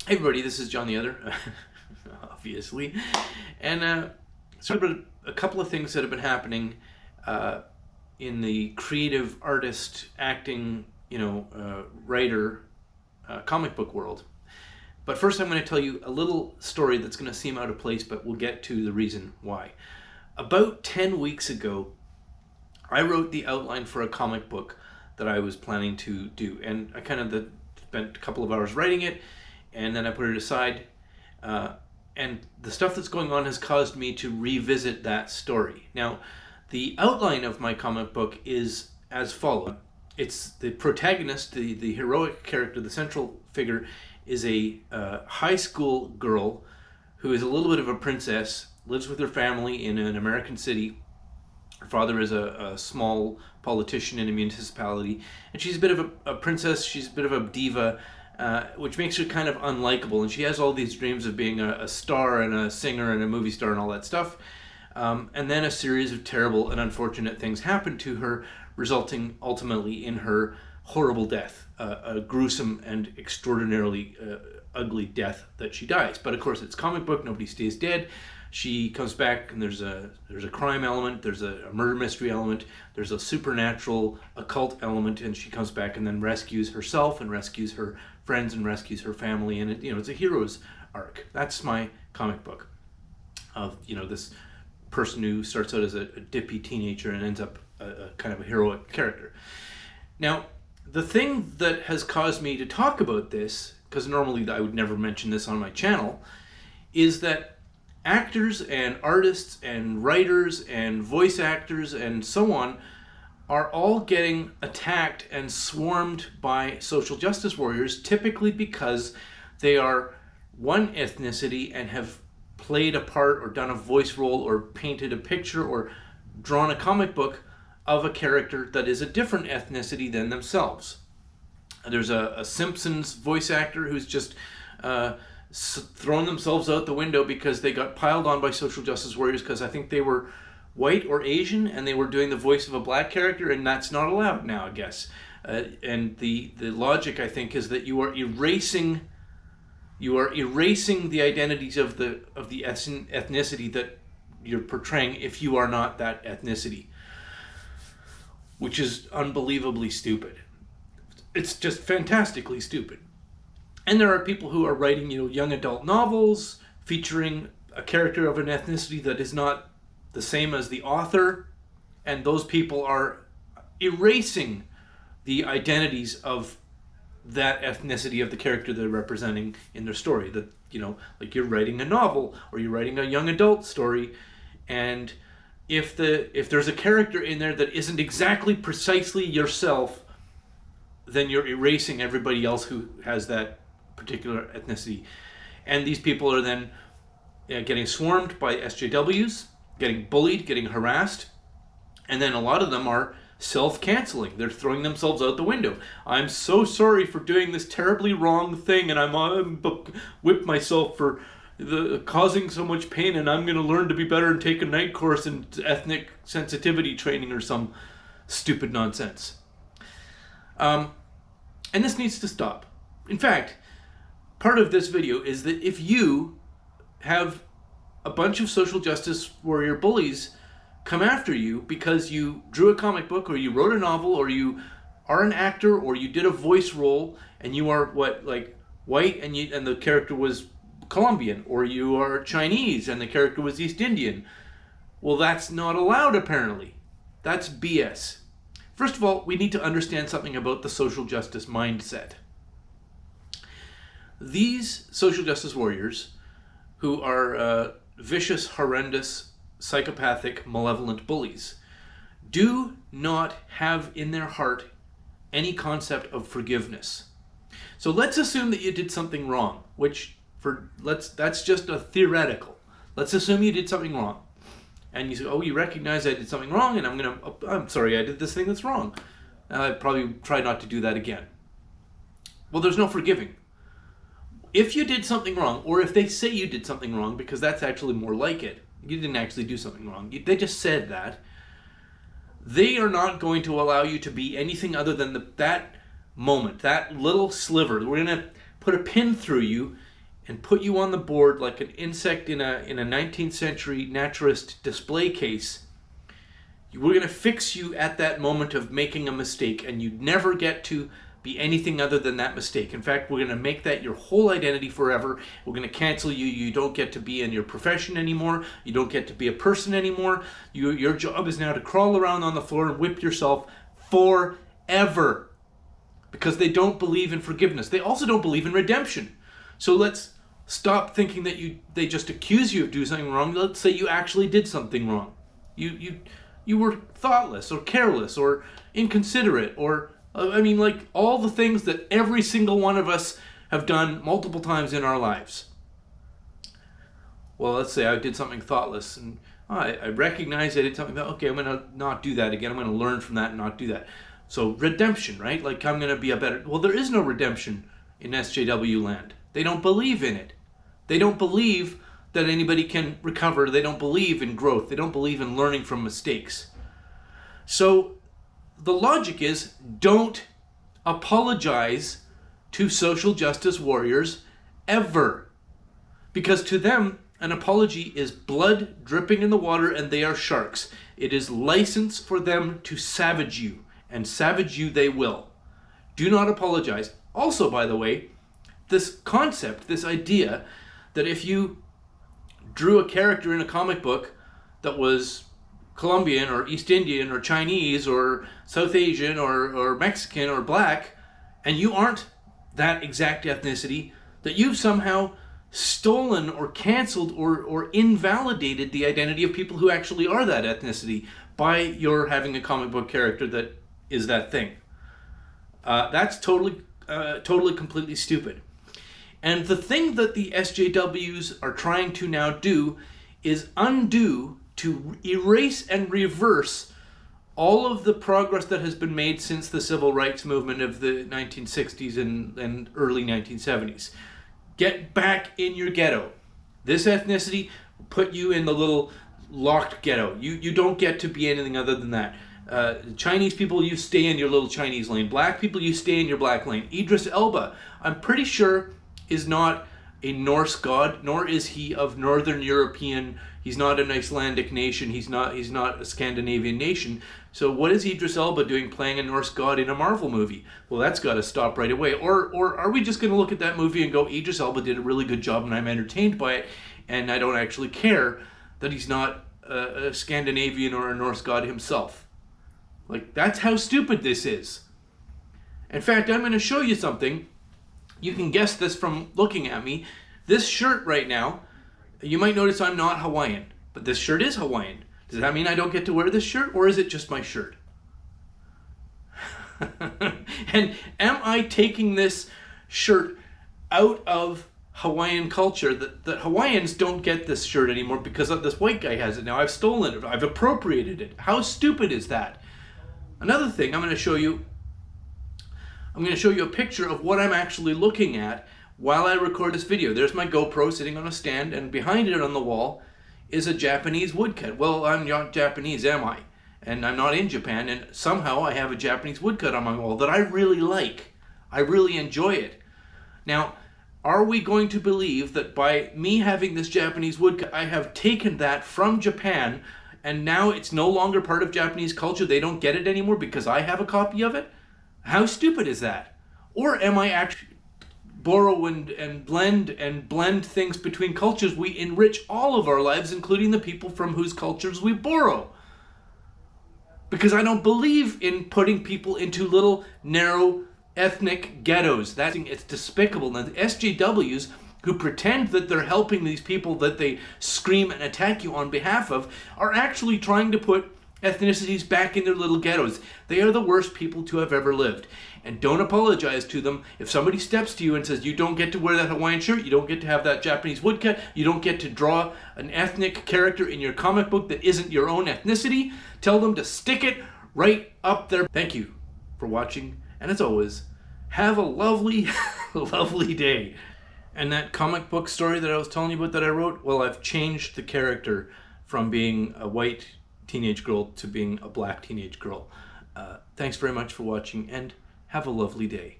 Hey everybody, this is John the Other, obviously, and sort of a couple of things that have been happening in the creative artist, acting, writer, comic book world. But first I'm going to tell you a little story that's going to seem out of place, but we'll get to the reason why. About 10 weeks ago, I wrote the outline for a comic book that I was planning to do, and I kind of spent a couple of hours writing it, and then I put it aside, and the stuff that's going on has caused me to revisit that story. Now, the outline of my comic book is as follows. It's the protagonist, the heroic character, the central figure, is a high school girl who is a little bit of a princess, lives with her family in an American city. Her father is a small politician in a municipality, and she's a bit of a princess, she's a bit of a diva, which makes her kind of unlikable, and she has all these dreams of being a star and a singer and a movie star and all that stuff. And then a series of terrible and unfortunate things happen to her, resulting ultimately in her horrible death, a gruesome and extraordinarily ugly death that she dies. But of course, it's a comic book, nobody stays dead. She comes back, and there's a crime element, there's a murder mystery element, there's a supernatural occult element, and she comes back and then rescues herself and rescues her friends and rescues her family, and it's a hero's arc. That's my comic book of this person who starts out as a dippy teenager and ends up a kind of a heroic character. Now, the thing that has caused me to talk about this, because normally I would never mention this on my channel, is that actors and artists and writers and voice actors and so on are all getting attacked and swarmed by social justice warriors, typically because they are one ethnicity and have played a part or done a voice role or painted a picture or drawn a comic book of a character that is a different ethnicity than themselves. There's a Simpsons voice actor who's just thrown themselves out the window because they got piled on by social justice warriors because I think they were white or Asian and they were doing the voice of a black character, and that's not allowed now, I guess. And the logic, I think, is that you are erasing the identities of the ethnicity that you're portraying if you are not that ethnicity, which is unbelievably stupid. It's just fantastically stupid. And there are people who are writing, young adult novels featuring a character of an ethnicity that is not the same as the author, and those people are erasing the identities of that ethnicity of the character they're representing in their story. That, like you're writing a novel or you're writing a young adult story, and if there's a character in there that isn't exactly precisely yourself, then you're erasing everybody else who has that particular ethnicity. And these people are then getting swarmed by SJWs, getting bullied, getting harassed, and then a lot of them are self-canceling. They're throwing themselves out the window. I'm so sorry for doing this terribly wrong thing, and I'm whipped myself for causing so much pain, and I'm going to learn to be better and take a night course in ethnic sensitivity training or some stupid nonsense. And this needs to stop. In fact, part of this video is that if you have a bunch of social justice warrior bullies come after you because you drew a comic book or you wrote a novel or you are an actor or you did a voice role and you are white and the character was Colombian, or you are Chinese and the character was East Indian, well, that's not allowed apparently. That's BS. First of all, we need to understand something about the social justice mindset. These social justice warriors, who are vicious, horrendous, psychopathic, malevolent bullies, do not have in their heart any concept of forgiveness. So let's assume that you did something wrong, that's just a theoretical. Let's assume you did something wrong. And you say, oh, you recognize I did something wrong, and I'm sorry, I did this thing that's wrong. And I'd probably try not to do that again. Well, there's no forgiving. If you did something wrong, or if they say you did something wrong, because that's actually more like it, you didn't actually do something wrong, they just said that, they are not going to allow you to be anything other than that moment, that little sliver. We're going to put a pin through you and put you on the board like an insect in a 19th century naturalist display case, we're going to fix you at that moment of making a mistake, and you never get to be anything other than that mistake. In fact, we're going to make that your whole identity forever. We're going to cancel you. You don't get to be in your profession anymore. You don't get to be a person anymore. Your job is now to crawl around on the floor and whip yourself forever. Because they don't believe in forgiveness. They also don't believe in redemption. So let's stop thinking that they just accuse you of doing something wrong. Let's say you actually did something wrong. You were thoughtless or careless or inconsiderate or, like all the things that every single one of us have done multiple times in our lives. Well, let's say I did something thoughtless and I recognize I did something that, okay, I'm going to not do that again. I'm going to learn from that and not do that. So redemption, right? Like I'm going to be a better... Well, there is no redemption in SJW land. They don't believe in it. They don't believe that anybody can recover. They don't believe in growth. They don't believe in learning from mistakes. So the logic is, don't apologize to social justice warriors ever. Because to them, an apology is blood dripping in the water and they are sharks. It is license for them to savage you, and savage you they will. Do not apologize. Also, by the way, this concept, this idea that if you drew a character in a comic book that was Colombian or East Indian or Chinese or South Asian or Mexican or black, and you aren't that exact ethnicity, that you've somehow stolen or canceled or invalidated the identity of people who actually are that ethnicity by your having a comic book character that is that thing. That's totally, completely stupid. And the thing that the SJWs are trying to now do is undo, to erase and reverse all of the progress that has been made since the civil rights movement of the 1960s and early 1970s. Get back in your ghetto. This ethnicity will put you in the little locked ghetto. You don't get to be anything other than that. Chinese people, you stay in your little Chinese lane. Black people, you stay in your black lane. Idris Elba, I'm pretty sure, is not a Norse god, nor is he of Northern European. He's not an Icelandic nation. He's not a Scandinavian nation. So what is Idris Elba doing playing a Norse god in a Marvel movie? Well, that's got to stop right away. Or are we just going to look at that movie and go, Idris Elba did a really good job and I'm entertained by it, and I don't actually care that he's not a Scandinavian or a Norse god himself? Like, that's how stupid this is. In fact, I'm going to show you something. You can guess this from looking at me. This shirt right now, you might notice I'm not Hawaiian, but this shirt is Hawaiian. Does that mean I don't get to wear this shirt, or is it just my shirt? And am I taking this shirt out of Hawaiian culture, that Hawaiians don't get this shirt anymore because this white guy has it now? I've stolen it. I've appropriated it. How stupid is that? Another thing I'm going to show you a picture of what I'm actually looking at while I record this video. There's my GoPro sitting on a stand, and behind it on the wall is a Japanese woodcut. Well, I'm not Japanese, am I? And I'm not in Japan, and somehow I have a Japanese woodcut on my wall that I really like. I really enjoy it. Now, are we going to believe that by me having this Japanese woodcut, I have taken that from Japan, and now it's no longer part of Japanese culture? They don't get it anymore because I have a copy of it? How stupid is that? Or am I actually borrow and blend things between cultures? We enrich all of our lives, including the people from whose cultures we borrow. Because I don't believe in putting people into little narrow ethnic ghettos. It's despicable. Now the SJWs, who pretend that they're helping these people that they scream and attack you on behalf of, are actually trying to put ethnicities back in their little ghettos. They are the worst people to have ever lived. And don't apologize to them. If somebody steps to you and says, you don't get to wear that Hawaiian shirt, you don't get to have that Japanese woodcut, you don't get to draw an ethnic character in your comic book that isn't your own ethnicity, tell them to stick it right up there. Thank you for watching, and as always, have a lovely, lovely day. And that comic book story that I was telling you about that I wrote, well, I've changed the character from being a white teenage girl to being a black teenage girl. Thanks very much for watching, and have a lovely day.